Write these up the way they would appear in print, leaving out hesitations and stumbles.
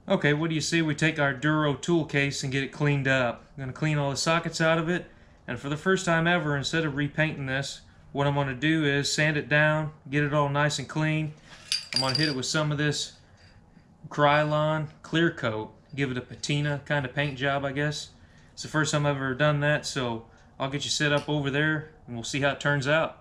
Okay, what do you see? We take our Duro tool case and get it cleaned up. I'm going to clean all the sockets out of it, and for the first time ever, instead of repainting this, what I'm going to do is sand it down, get it all nice and clean. I'm going to hit it with some of this Krylon clear coat, give it a patina kind of paint job, I guess. It's the first time I've ever done that, so I'll get you set up over there and we'll see how it turns out.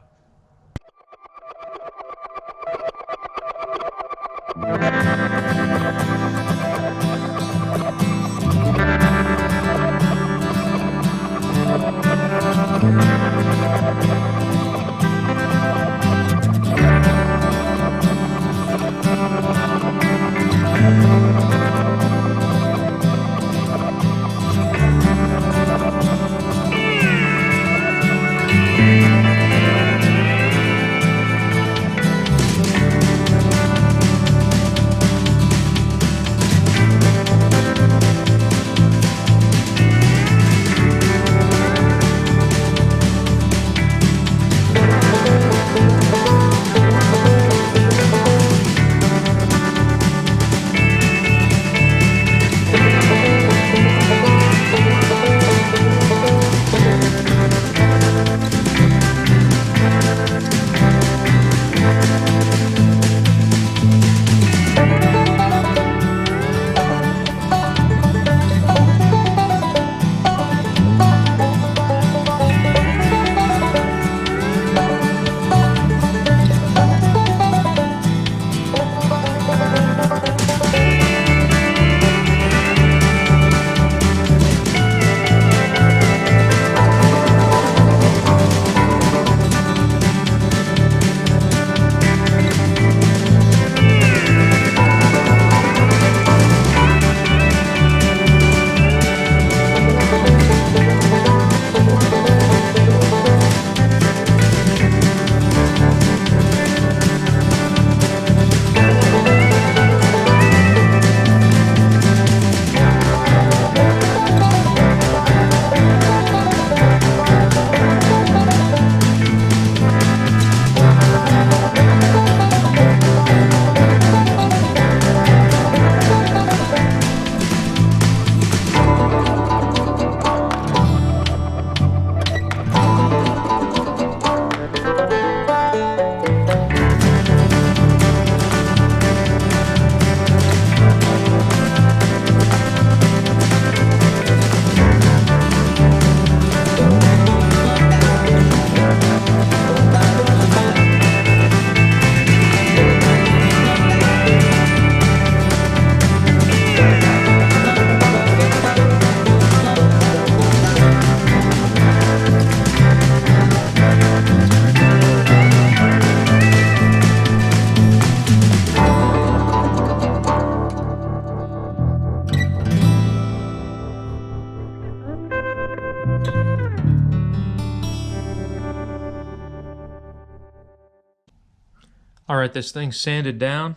Alright, this thing's sanded down.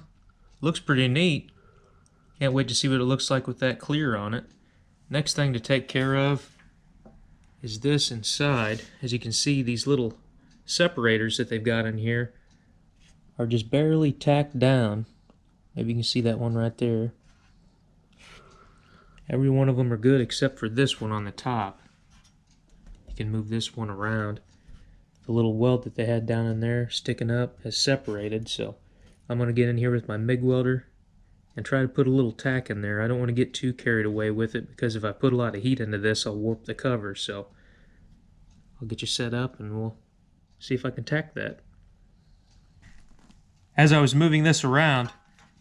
Looks pretty neat. Can't wait to see what it looks like with that clear on it. Next thing to take care of is this inside. As you can see, these little separators that they've got in here are just barely tacked down. Maybe you can see that one right there. Every one of them are good except for this one on the top. You can move this one around. The little weld that they had down in there sticking up has separated, so I'm going to get in here with my MIG welder and try to put a little tack in there. I don't want to get too carried away with it, because if I put a lot of heat into this, I'll warp the cover. So I'll get you set up and we'll see if I can tack that. As I was moving this around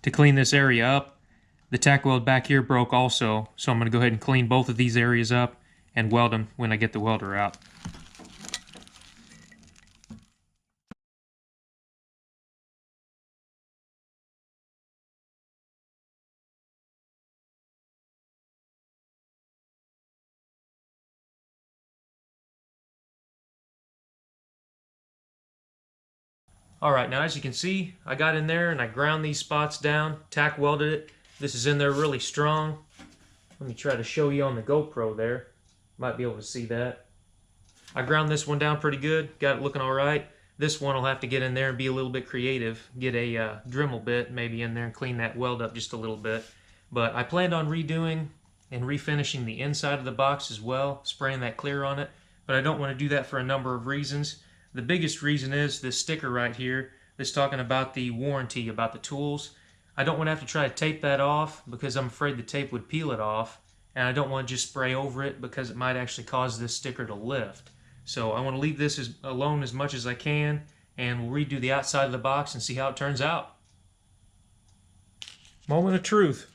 to clean this area up, the tack weld back here broke also, so I'm going to go ahead and clean both of these areas up and weld them when I get the welder out. Alright, now as you can see, I got in there and I ground these spots down, tack welded it. This is in there really strong. Let me try to show you on the GoPro there. Might be able to see that. I ground this one down pretty good, got it looking alright. This one I'll have to get in there and be a little bit creative. Get a Dremel bit maybe in there and clean that weld up just a little bit. But I planned on redoing and refinishing the inside of the box as well, spraying that clear on it, but I don't want to do that for a number of reasons. The biggest reason is this sticker right here that's talking about the warranty, about the tools. I don't want to have to try to tape that off because I'm afraid the tape would peel it off, and I don't want to just spray over it because it might actually cause this sticker to lift. So I want to leave this alone as much as I can, and we'll redo the outside of the box and see how it turns out. Moment of truth.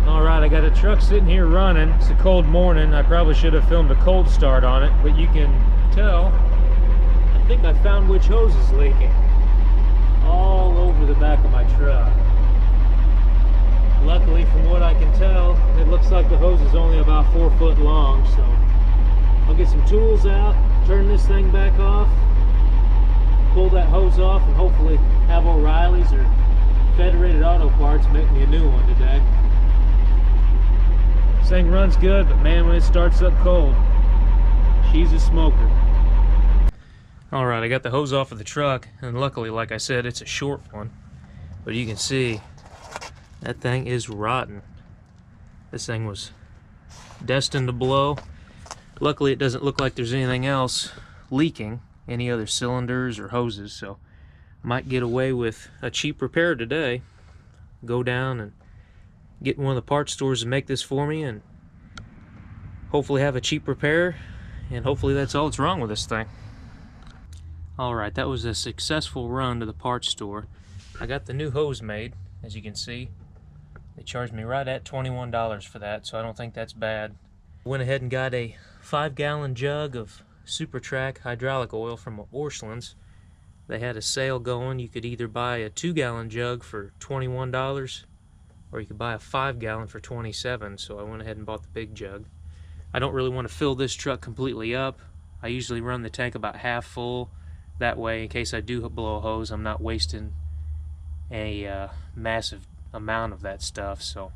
Alright, I got a truck sitting here running. It's a cold morning. I probably should have filmed a cold start on it, but you can tell, I think I found which hose is leaking. All over the back of my truck. Luckily, from what I can tell, it looks like the hose is only about 4 foot long, so I'll get some tools out, turn this thing back off, pull that hose off, and hopefully have O'Reilly's or Federated Auto Parts make me a new one today. This thing runs good, but man, when it starts up cold, she's a smoker. Alright, I got the hose off of the truck, and luckily, like I said, it's a short one. But you can see, that thing is rotten. This thing was destined to blow. Luckily, it doesn't look like there's anything else leaking, any other cylinders or hoses, so might get away with a cheap repair today. Go down and get one of the parts stores to make this for me and hopefully have a cheap repair, and hopefully that's all that's wrong with this thing. Alright, that was a successful run to the parts store. I got the new hose made, as you can see. They charged me right at $21 for that, so I don't think that's bad. Went ahead and got a 5-gallon jug of Super Track hydraulic oil from Orscheln's. They had a sale going. You could either buy a 2-gallon jug for $21 or you could buy a 5-gallon for $27, so I went ahead and bought the big jug. I don't really want to fill this truck completely up. I usually run the tank about half full. That way, in case I do blow a hose, I'm not wasting a massive amount of that stuff. So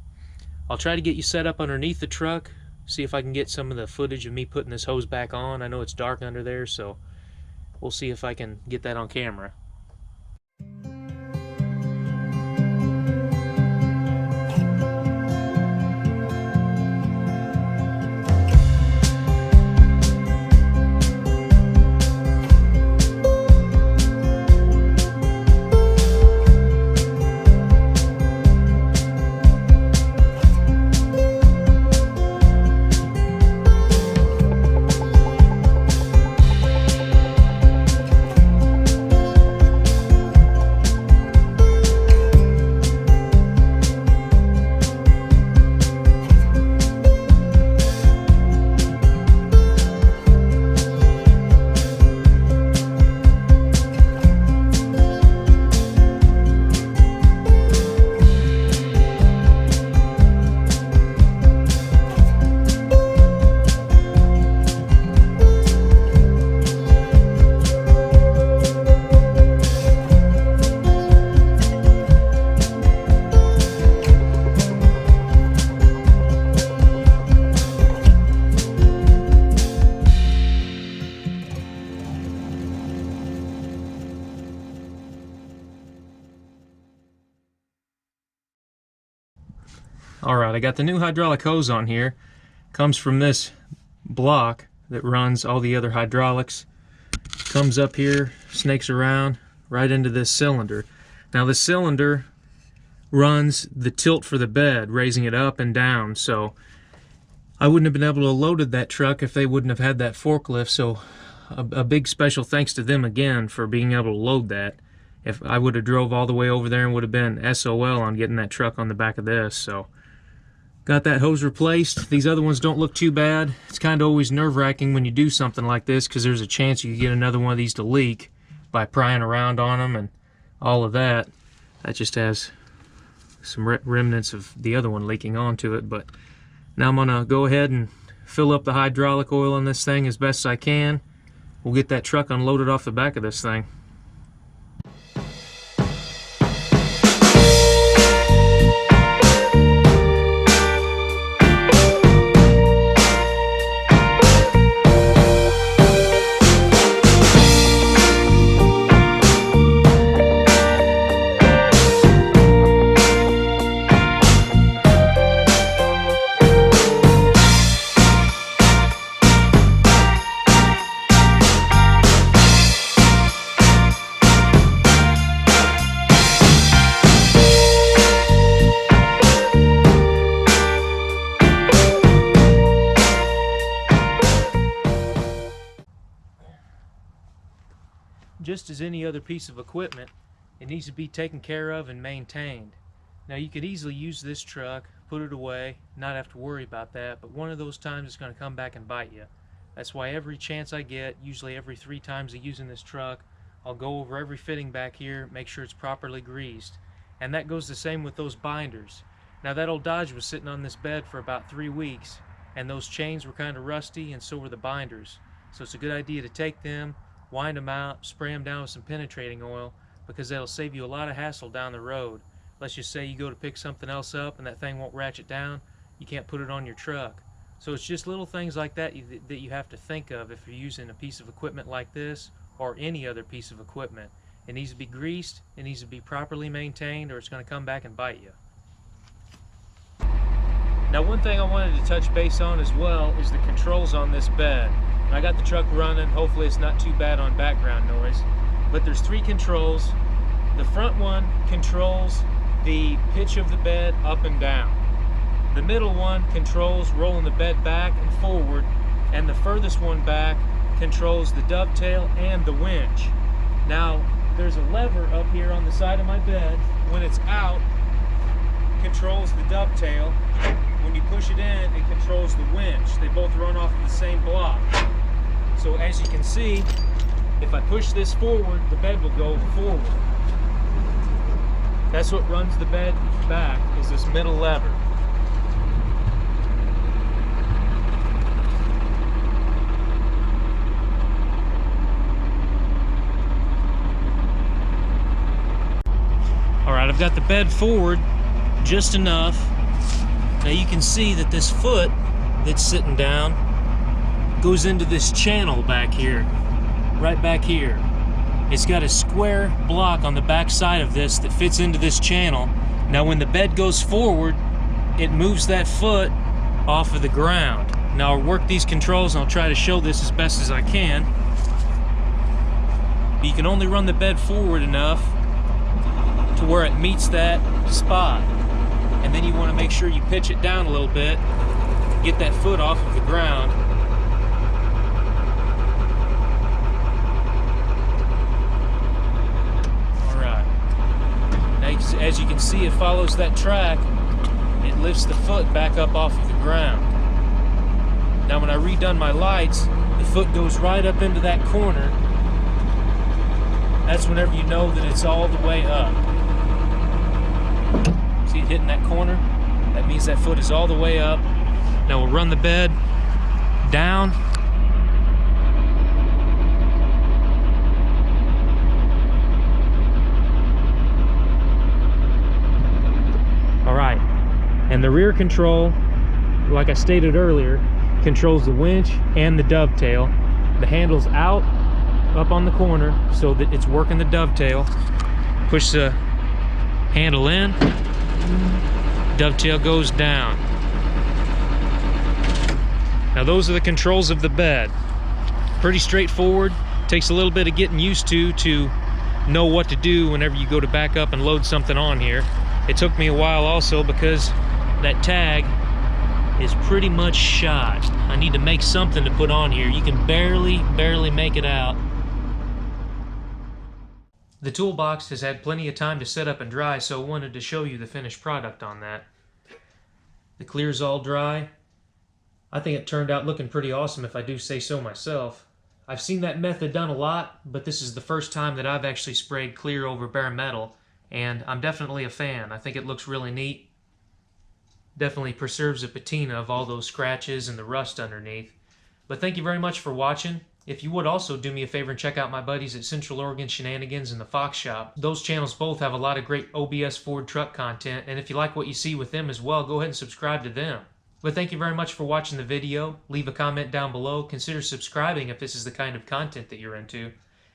I'll try to get you set up underneath the truck, see if I can get some of the footage of me putting this hose back on. I know it's dark under there, so we'll see if I can get that on camera. Alright, I got the new hydraulic hose on here. comes from this block that runs all the other hydraulics, comes up here, snakes around right into this cylinder. Now the cylinder runs the tilt for the bed, raising it up and down, so I wouldn't have been able to load that truck if they wouldn't have had that forklift, so a big special thanks to them again for being able to load that. If I would have drove all the way over there and would have been SOL on getting that truck on the back of this. So got that hose replaced. These other ones don't look too bad. It's kind of always nerve-wracking when you do something like this because there's a chance you could get another one of these to leak by prying around on them and all of that. That just has some remnants of the other one leaking onto it. But now I'm gonna go ahead and fill up the hydraulic oil on this thing as best I can. We'll get that truck unloaded off the back of this thing. Just as any other piece of equipment, it needs to be taken care of and maintained. Now you could easily use this truck, put it away, not have to worry about that, but one of those times it's going to come back and bite you. That's why every chance I get, usually every 3 times of using this truck, I'll go over every fitting back here, make sure it's properly greased. And that goes the same with those binders. Now that old Dodge was sitting on this bed for about 3 weeks, and those chains were kind of rusty, and so were the binders. So it's a good idea to take them, wind them out, spray them down with some penetrating oil, because that'll save you a lot of hassle down the road. Let's just say you go to pick something else up and that thing won't ratchet down, you can't put it on your truck. So it's just little things like that that you have to think of if you're using a piece of equipment like this or any other piece of equipment. It needs to be greased, it needs to be properly maintained, or it's going to come back and bite you. Now one thing I wanted to touch base on as well is the controls on this bed. I got the truck running, hopefully it's not too bad on background noise, but there's 3 controls. The front one controls the pitch of the bed up and down. The middle one controls rolling the bed back and forward, and the furthest one back controls the dovetail and the winch. Now there's a lever up here on the side of my bed. When it's out, controls the dovetail. When you push it in, it controls the winch. They both run off of the same block. So as you can see, if I push this forward, the bed will go forward. That's what runs the bed back, is this middle lever. Alright, I've got the bed forward just enough. Now you can see that this foot that's sitting down goes into this channel back here, right back here. It's got a square block on the back side of this that fits into this channel. Now when the bed goes forward, it moves that foot off of the ground. Now I'll work these controls and I'll try to show this as best as I can. But you can only run the bed forward enough to where it meets that spot. And then you want to make sure you pitch it down a little bit, get that foot off of the ground. Alright. Now as you can see, it follows that track. It lifts the foot back up off of the ground. Now when I redone my lights, the foot goes right up into that corner. That's whenever you know that it's all the way up. See it hitting that corner? That means that foot is all the way up. Now we'll run the bed down. Alright, and the rear control, like I stated earlier, controls the winch and the dovetail. The handle's out, up on the corner, so that it's working the dovetail. Push the handle in, dovetail goes down. Now those are the controls of the bed. Pretty straightforward. Takes a little bit of getting used to know what to do whenever you go to back up and load something on here. It took me a while also because that tag is pretty much shot. I need to make something to put on here. You can barely make it out. The toolbox has had plenty of time to set up and dry, so I wanted to show you the finished product on that. The clear's all dry. I think it turned out looking pretty awesome if I do say so myself. I've seen that method done a lot, but this is the first time that I've actually sprayed clear over bare metal, and I'm definitely a fan. I think it looks really neat. Definitely preserves the patina of all those scratches and the rust underneath. But thank you very much for watching. If you would also do me a favor and check out my buddies at Central Oregon Shenanigans and the Fox Shop. Those channels both have a lot of great OBS Ford truck content, and if you like what you see with them as well, go ahead and subscribe to them. But thank you very much for watching the video. Leave a comment down below. Consider subscribing if this is the kind of content that you're into.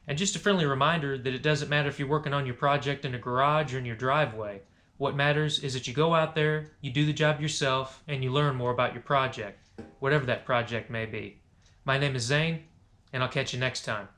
And just a friendly reminder that it doesn't matter if you're working on your project in a garage or in your driveway. What matters is that you go out there, you do the job yourself, and you learn more about your project, whatever that project may be. My name is Zane, and I'll catch you next time.